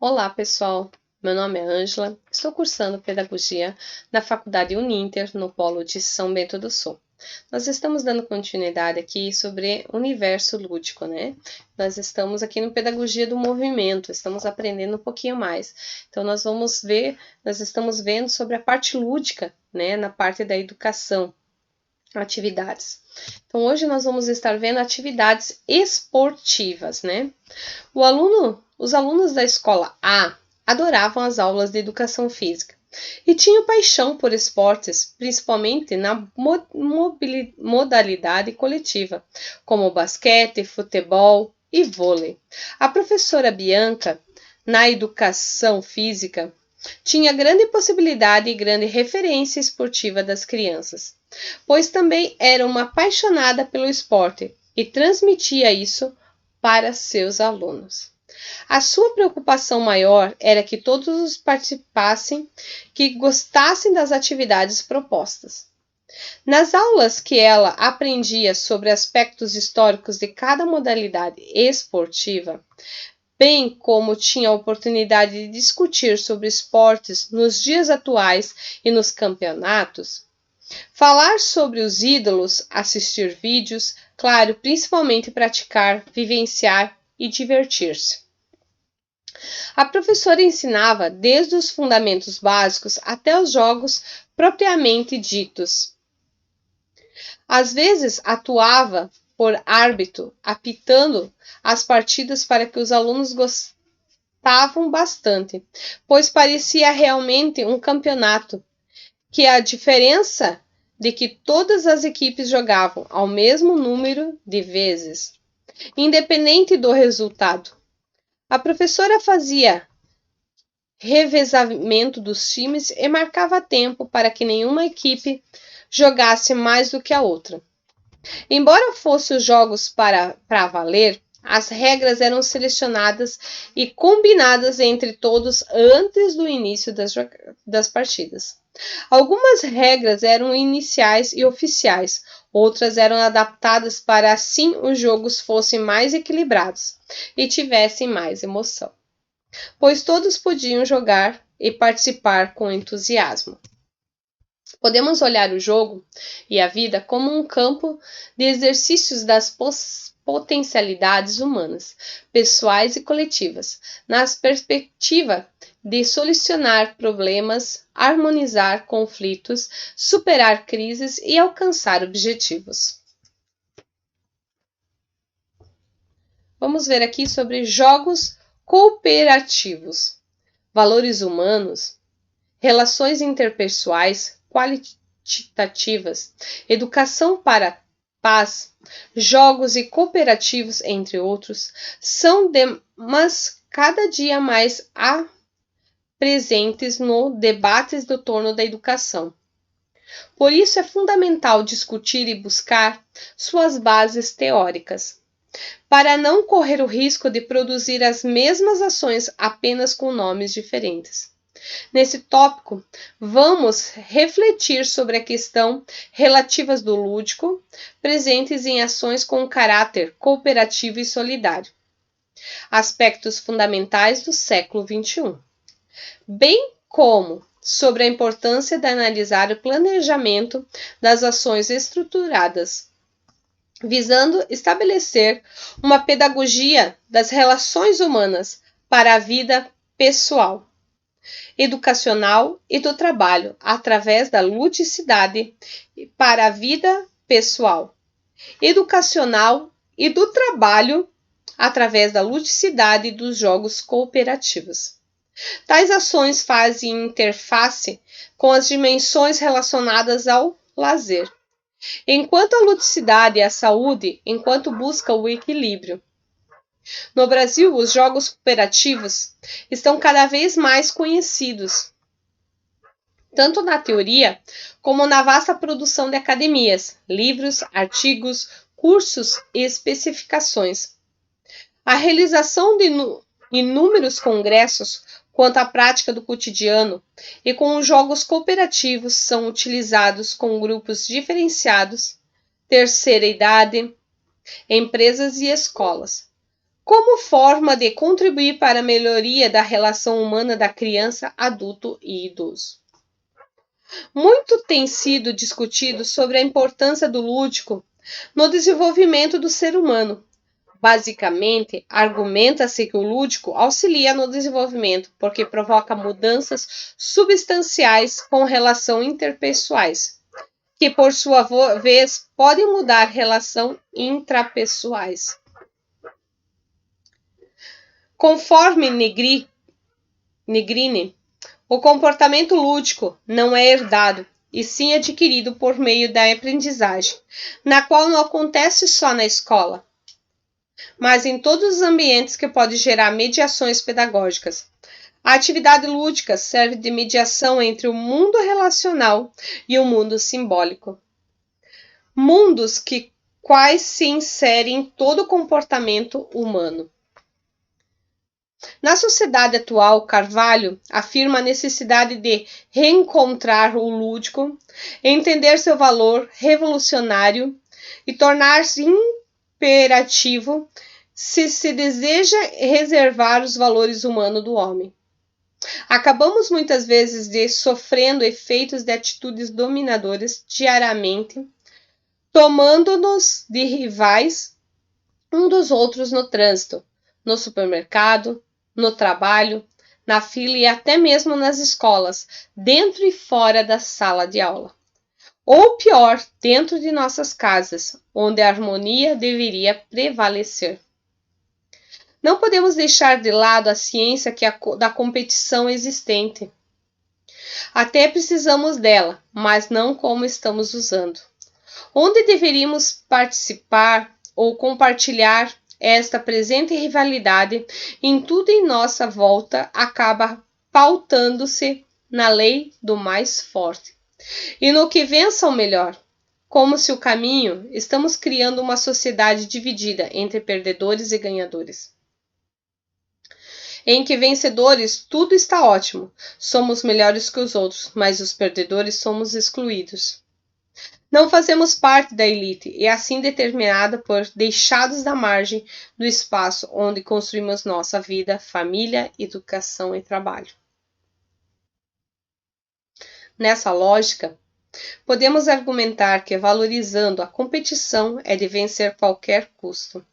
Olá, pessoal. Meu nome é Ângela. Estou cursando Pedagogia na Faculdade Uninter, no Polo de São Bento do Sul. Nós estamos dando continuidade aqui sobre o universo lúdico, né? Nós estamos aqui no Pedagogia do Movimento, estamos aprendendo um pouquinho mais. Então, nós estamos vendo sobre a parte lúdica, né? Na parte da educação, atividades. Então, hoje nós vamos estar vendo atividades esportivas, né? Os alunos da escola A adoravam as aulas de educação física e tinham paixão por esportes, principalmente na modalidade coletiva, como basquete, futebol e vôlei. A professora Bianca, na educação física, tinha grande possibilidade e grande referência esportiva das crianças, pois também era uma apaixonada pelo esporte e transmitia isso para seus alunos. A sua preocupação maior era que todos participassem, que gostassem das atividades propostas. Nas aulas que ela aprendia sobre aspectos históricos de cada modalidade esportiva, bem como tinha a oportunidade de discutir sobre esportes nos dias atuais e nos campeonatos, falar sobre os ídolos, assistir vídeos, claro, principalmente praticar, vivenciar e divertir-se. A professora ensinava desde os fundamentos básicos até os jogos propriamente ditos. Às vezes atuava por árbitro, apitando as partidas para que os alunos gostavam bastante, pois parecia realmente um campeonato, que a diferença de que todas as equipes jogavam ao mesmo número de vezes, independente do resultado. A professora fazia revezamento dos times e marcava tempo para que nenhuma equipe jogasse mais do que a outra. Embora fossem os jogos para valer, as regras eram selecionadas e combinadas entre todos antes do início das partidas. Algumas regras eram iniciais e oficiais, outras eram adaptadas para assim os jogos fossem mais equilibrados e tivessem mais emoção, pois todos podiam jogar e participar com entusiasmo. Podemos olhar o jogo e a vida como um campo de exercícios das potencialidades humanas, pessoais e coletivas, na perspectiva de solucionar problemas, harmonizar conflitos, superar crises e alcançar objetivos. Vamos ver aqui sobre jogos cooperativos, valores humanos, relações interpessoais qualitativas, educação para paz, jogos e cooperativos, entre outros, são temas cada dia mais presentes no debates do torno da educação. Por isso é fundamental discutir e buscar suas bases teóricas, para não correr o risco de produzir as mesmas ações apenas com nomes diferentes. Nesse tópico, vamos refletir sobre a questão relativas do lúdico, presentes em ações com caráter cooperativo e solidário, aspectos fundamentais do século XXI, bem como sobre a importância de analisar o planejamento das ações estruturadas, visando estabelecer uma pedagogia das relações humanas para a vida pessoal, educacional e do trabalho, através da ludicidade para a vida pessoal, educacional e do trabalho, através da ludicidade dos jogos cooperativos. Tais ações fazem interface com as dimensões relacionadas ao lazer, enquanto a ludicidade é a saúde, enquanto busca o equilíbrio. No Brasil, os jogos cooperativos estão cada vez mais conhecidos, tanto na teoria como na vasta produção de academias, livros, artigos, cursos e especificações. A realização de inúmeros congressos quanto à prática do cotidiano e com os jogos cooperativos são utilizados com grupos diferenciados, terceira idade, empresas e escolas, como forma de contribuir para a melhoria da relação humana da criança, adulto e idoso. Muito tem sido discutido sobre a importância do lúdico no desenvolvimento do ser humano. Basicamente, argumenta-se que o lúdico auxilia no desenvolvimento, porque provoca mudanças substanciais com relação interpessoais, que por sua vez podem mudar relações intrapessoais. Conforme Negrini, o comportamento lúdico não é herdado, e sim adquirido por meio da aprendizagem, na qual não acontece só na escola, mas em todos os ambientes que pode gerar mediações pedagógicas. A atividade lúdica serve de mediação entre o mundo relacional e o mundo simbólico. Mundos quais se inserem em todo o comportamento humano. Na sociedade atual, Carvalho afirma a necessidade de reencontrar o lúdico, entender seu valor revolucionário e tornar-se imperativo se deseja reservar os valores humanos do homem. Acabamos muitas vezes sofrendo efeitos de atitudes dominadoras diariamente, tomando-nos de rivais um dos outros no trânsito, no supermercado, no trabalho, na fila e até mesmo nas escolas, dentro e fora da sala de aula. Ou pior, dentro de nossas casas, onde a harmonia deveria prevalecer. Não podemos deixar de lado a ciência da competição existente. Até precisamos dela, mas não como estamos usando. Onde deveríamos participar ou compartilhar esta presente rivalidade em tudo em nossa volta acaba pautando-se na lei do mais forte. E no que vença o melhor. Como se o caminho, estamos criando uma sociedade dividida entre perdedores e ganhadores. Em que vencedores tudo está ótimo, somos melhores que os outros, mas os perdedores somos excluídos. Não fazemos parte da elite e assim determinada por deixados da margem do espaço onde construímos nossa vida, família, educação e trabalho. Nessa lógica, podemos argumentar que valorizando a competição é de vencer qualquer custo.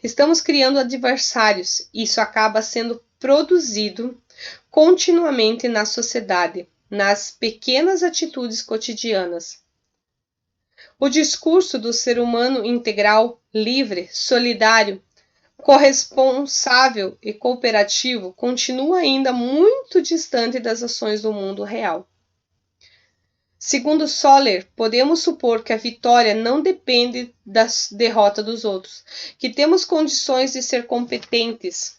Estamos criando adversários e isso acaba sendo produzido continuamente na sociedade, nas pequenas atitudes cotidianas. O discurso do ser humano integral, livre, solidário, corresponsável e cooperativo continua ainda muito distante das ações do mundo real. Segundo Soller, podemos supor que a vitória não depende da derrota dos outros, que temos condições de ser competentes,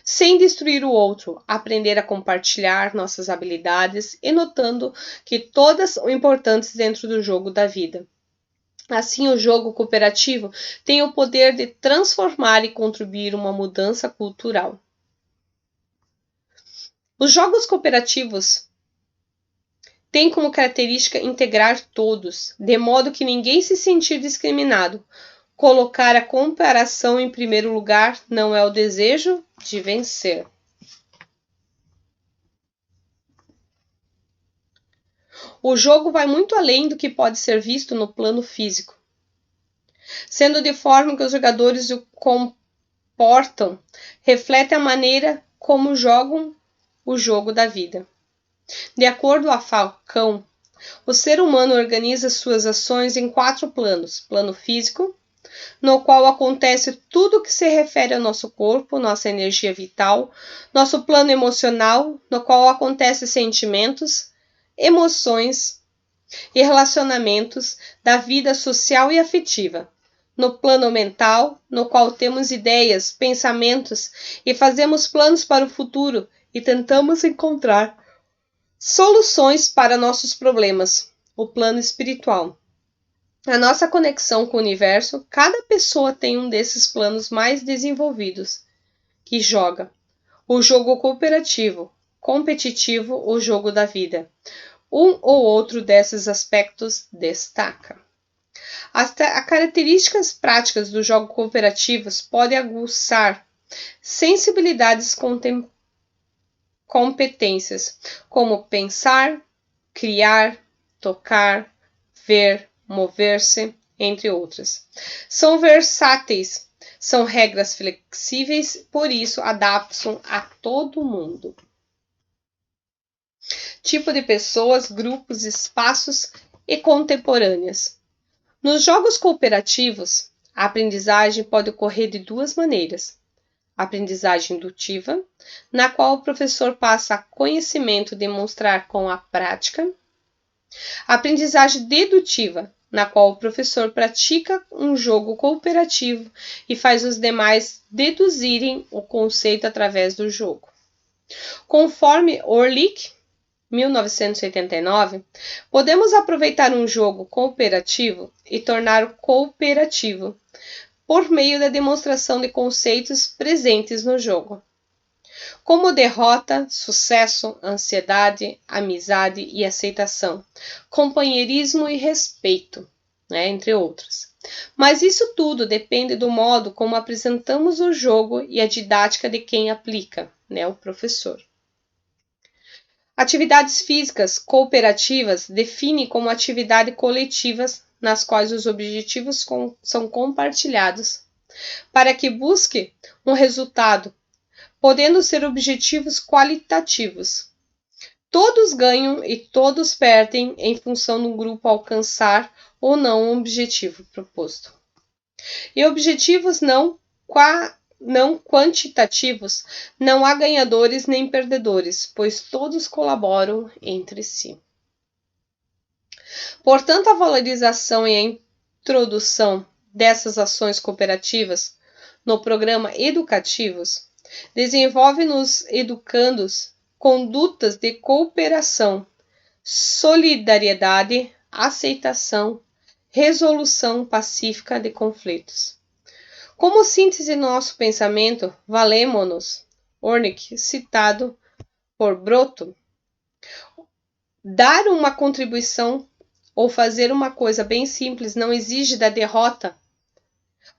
sem destruir o outro, aprender a compartilhar nossas habilidades e notando que todas são importantes dentro do jogo da vida. Assim, o jogo cooperativo tem o poder de transformar e contribuir uma mudança cultural. Os jogos cooperativos têm como característica integrar todos, de modo que ninguém se sentir discriminado. Colocar a comparação em primeiro lugar não é o desejo de vencer. O jogo vai muito além do que pode ser visto no plano físico, sendo de forma que os jogadores o comportam, reflete a maneira como jogam o jogo da vida. De acordo a Falcão, o ser humano organiza suas ações em 4 planos: plano físico, no qual acontece tudo o que se refere ao nosso corpo, nossa energia vital, nosso plano emocional, no qual acontecem sentimentos, emoções e relacionamentos da vida social e afetiva, no plano mental, no qual temos ideias, pensamentos e fazemos planos para o futuro e tentamos encontrar soluções para nossos problemas, o plano espiritual. A nossa conexão com o universo, cada pessoa tem um desses planos mais desenvolvidos, que joga o jogo cooperativo, competitivo, o jogo da vida. Um ou outro desses aspectos destaca. As características práticas dos jogos cooperativos podem aguçar sensibilidades competências, como pensar, criar, tocar, ver, mover-se, entre outras. São versáteis, são regras flexíveis, por isso adaptam a todo mundo. Tipo de pessoas, grupos, espaços e contemporâneas. Nos jogos cooperativos, a aprendizagem pode ocorrer de duas maneiras. A aprendizagem indutiva, na qual o professor passa conhecimento demonstrar com a prática. A aprendizagem dedutiva, na qual o professor pratica um jogo cooperativo e faz os demais deduzirem o conceito através do jogo. Conforme Orlick, 1989, podemos aproveitar um jogo cooperativo e torná-lo cooperativo por meio da demonstração de conceitos presentes no jogo, como derrota, sucesso, ansiedade, amizade e aceitação, companheirismo e respeito, entre outros. Mas isso tudo depende do modo como apresentamos o jogo e a didática de quem aplica, o professor. Atividades físicas cooperativas definem como atividades coletivas nas quais os objetivos são compartilhados, para que busque um resultado, podendo ser objetivos qualitativos. Todos ganham e todos perdem em função do grupo alcançar ou não um objetivo proposto. E objetivos não quantitativos, não há ganhadores nem perdedores, pois todos colaboram entre si. Portanto, a valorização e a introdução dessas ações cooperativas no programa educativos desenvolve nos educandos condutas de cooperação, solidariedade, aceitação, resolução pacífica de conflitos. Como síntese do nosso pensamento, valemo-nos, Ornick, citado por Broto, dar uma contribuição ou fazer uma coisa bem simples não exige da derrota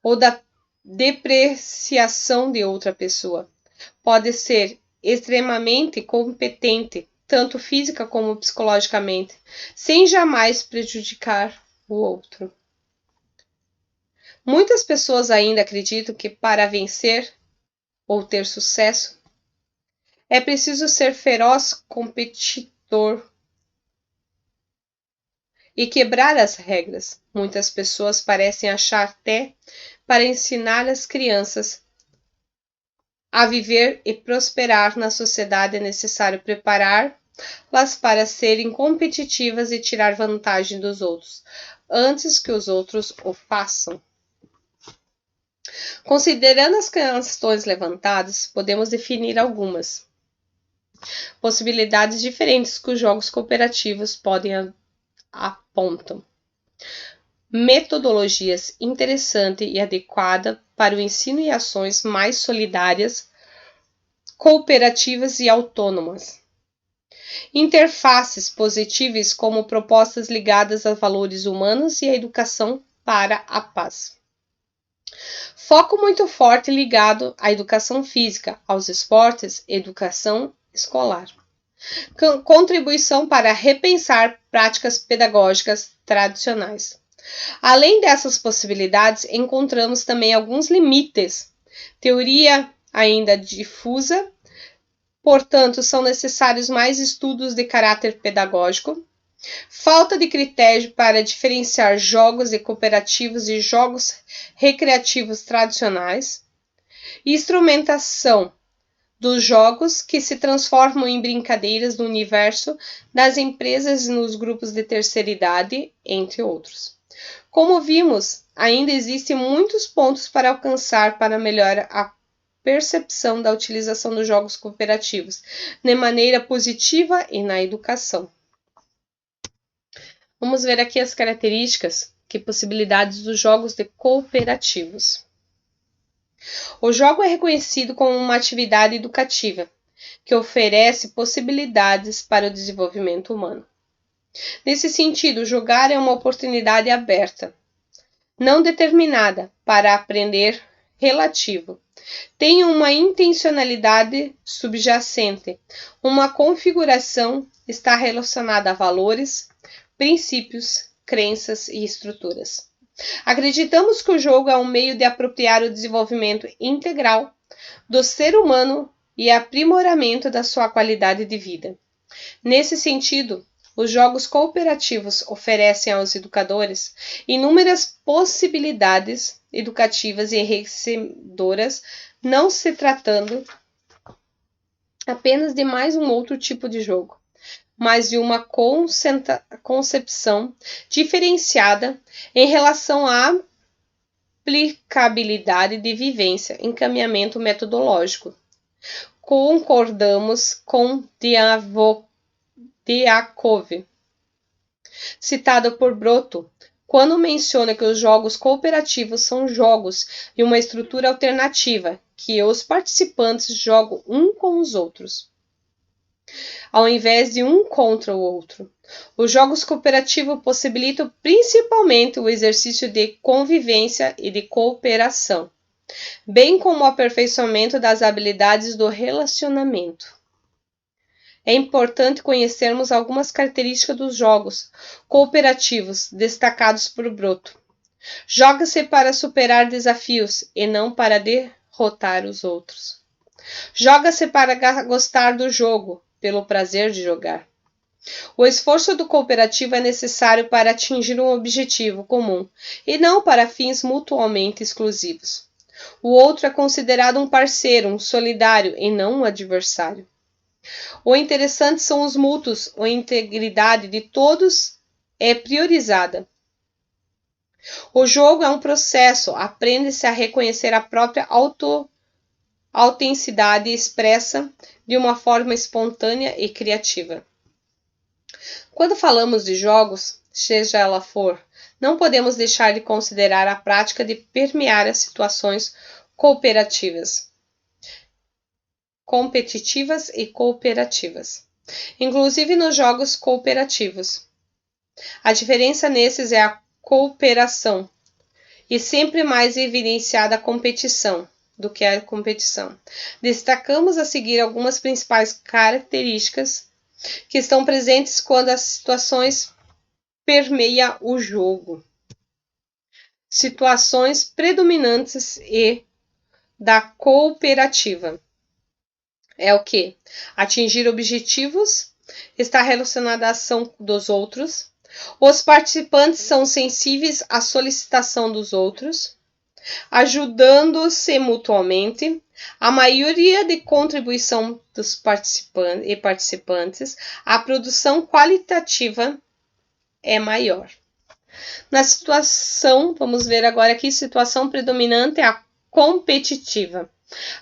ou da depreciação de outra pessoa. Pode ser extremamente competente, tanto física como psicologicamente, sem jamais prejudicar o outro. Muitas pessoas ainda acreditam que para vencer ou ter sucesso é preciso ser feroz competidor e quebrar as regras. Muitas pessoas parecem achar até para ensinar as crianças a viver e prosperar na sociedade é necessário preparar-las para serem competitivas e tirar vantagem dos outros, antes que os outros o façam. Considerando as questões levantadas, podemos definir algumas possibilidades diferentes que os jogos cooperativos podem apontam. Metodologias interessantes e adequadas para o ensino e ações mais solidárias, cooperativas e autônomas. Interfaces positivas como propostas ligadas a valores humanos e a educação para a paz. Foco muito forte ligado à educação física, aos esportes, educação escolar. Contribuição para repensar práticas pedagógicas tradicionais. Além dessas possibilidades, encontramos também alguns limites. Teoria ainda difusa, portanto, são necessários mais estudos de caráter pedagógico. Falta de critério para diferenciar jogos cooperativos e jogos recreativos tradicionais. Instrumentação dos jogos que se transformam em brincadeiras no universo das empresas e nos grupos de terceira idade, entre outros. Como vimos, ainda existem muitos pontos para alcançar para melhorar a percepção da utilização dos jogos cooperativos de maneira positiva e na educação. Vamos ver aqui as características e possibilidades dos jogos cooperativos. O jogo é reconhecido como uma atividade educativa que oferece possibilidades para o desenvolvimento humano. Nesse sentido, jogar é uma oportunidade aberta não determinada para aprender relativo. Tem uma intencionalidade subjacente. Uma configuração está relacionada a valores, princípios, crenças e estruturas. Acreditamos que o jogo é um meio de apropriar o desenvolvimento integral do ser humano e aprimoramento da sua qualidade de vida. Nesse sentido, os jogos cooperativos oferecem aos educadores inúmeras possibilidades educativas e enriquecedoras, não se tratando apenas de mais um outro tipo de jogo, mas de uma concepção diferenciada em relação à aplicabilidade de vivência, encaminhamento metodológico. Concordamos com Diakov, citado por Broto, quando menciona que os jogos cooperativos são jogos de uma estrutura alternativa, que os participantes jogam um com os outros, ao invés de um contra o outro. Os jogos cooperativos possibilitam principalmente o exercício de convivência e de cooperação, bem como o aperfeiçoamento das habilidades do relacionamento. É importante conhecermos algumas características dos jogos cooperativos destacados por Broto. Joga-se para superar desafios e não para derrotar os outros. Joga-se para gostar do jogo, pelo prazer de jogar. O esforço do cooperativo é necessário para atingir um objetivo comum e não para fins mutuamente exclusivos. O outro é considerado um parceiro, um solidário e não um adversário. O interessante são os mútuos, a integridade de todos é priorizada. O jogo é um processo, aprende-se a reconhecer a própria autenticidade expressa de uma forma espontânea e criativa. Quando falamos de jogos, seja ela for, não podemos deixar de considerar a prática de permear as situações cooperativas, competitivas e cooperativas, inclusive nos jogos cooperativos. A diferença nesses é a cooperação, e sempre mais evidenciada a competição do que a competição. Destacamos a seguir algumas principais características que estão presentes quando as situações permeiam o jogo. Situações predominantes e da cooperativa. É o que? Atingir objetivos, está relacionado à ação dos outros. Os participantes são sensíveis à solicitação dos outros, ajudando-se mutuamente. A maioria de contribuição dos participantes, a produção qualitativa é maior. Na situação, vamos ver agora aqui, situação predominante é a competitiva.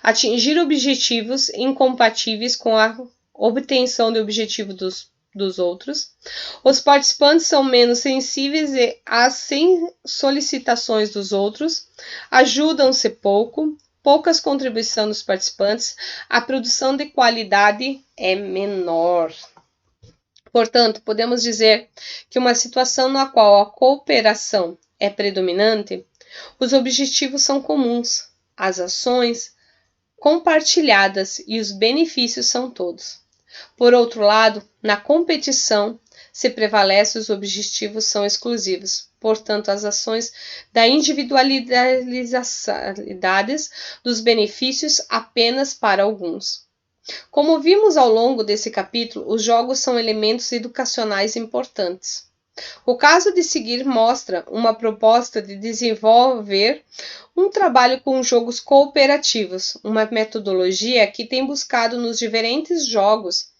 Atingir objetivos incompatíveis com a obtenção de objetivos dos outros. Os participantes são menos sensíveis às solicitações dos outros, ajudam-se poucas contribuições dos participantes, a produção de qualidade é menor. Portanto, podemos dizer que uma situação na qual a cooperação é predominante, os objetivos são comuns, as ações compartilhadas e os benefícios são todos. Por outro lado, na competição, se prevalece os objetivos são exclusivos, portanto, as ações da individualidades dos benefícios apenas para alguns. Como vimos ao longo desse capítulo, os jogos são elementos educacionais importantes. O caso de seguir mostra uma proposta de desenvolver um trabalho com jogos cooperativos, uma metodologia que tem buscado nos diferentes jogos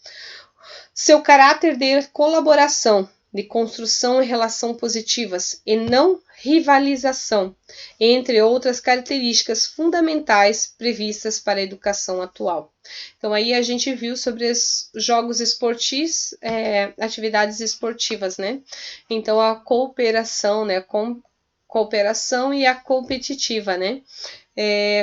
seu caráter de colaboração, de construção e relação positivas e não rivalização, entre outras características fundamentais previstas para a educação atual. Então aí a gente viu sobre os jogos esportivos, atividades esportivas, né? Então a cooperação, né? Cooperação e a competitiva, né?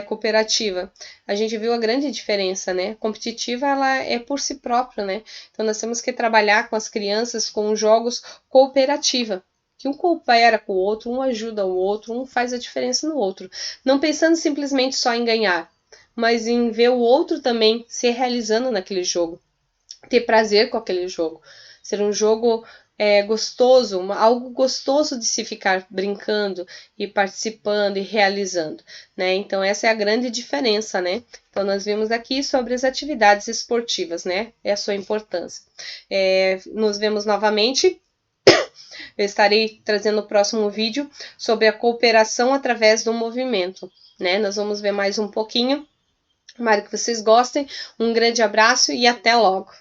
Cooperativa. A gente viu a grande diferença, né? Competitiva, ela é por si própria, né? Então nós temos que trabalhar com as crianças com jogos cooperativa, que um coopera com o outro, um ajuda o outro, um faz a diferença no outro. Não pensando simplesmente só em ganhar, mas em ver o outro também se realizando naquele jogo, ter prazer com aquele jogo, ser um jogo gostoso, algo gostoso de se ficar brincando e participando e realizando, né? Então essa é a grande diferença, né? Então nós vimos aqui sobre as atividades esportivas, né? É a sua importância. Nos vemos novamente. Eu estarei trazendo no próximo vídeo sobre a cooperação através do movimento, né? Nós vamos ver mais um pouquinho. Tomara que vocês gostem. Um grande abraço e até logo!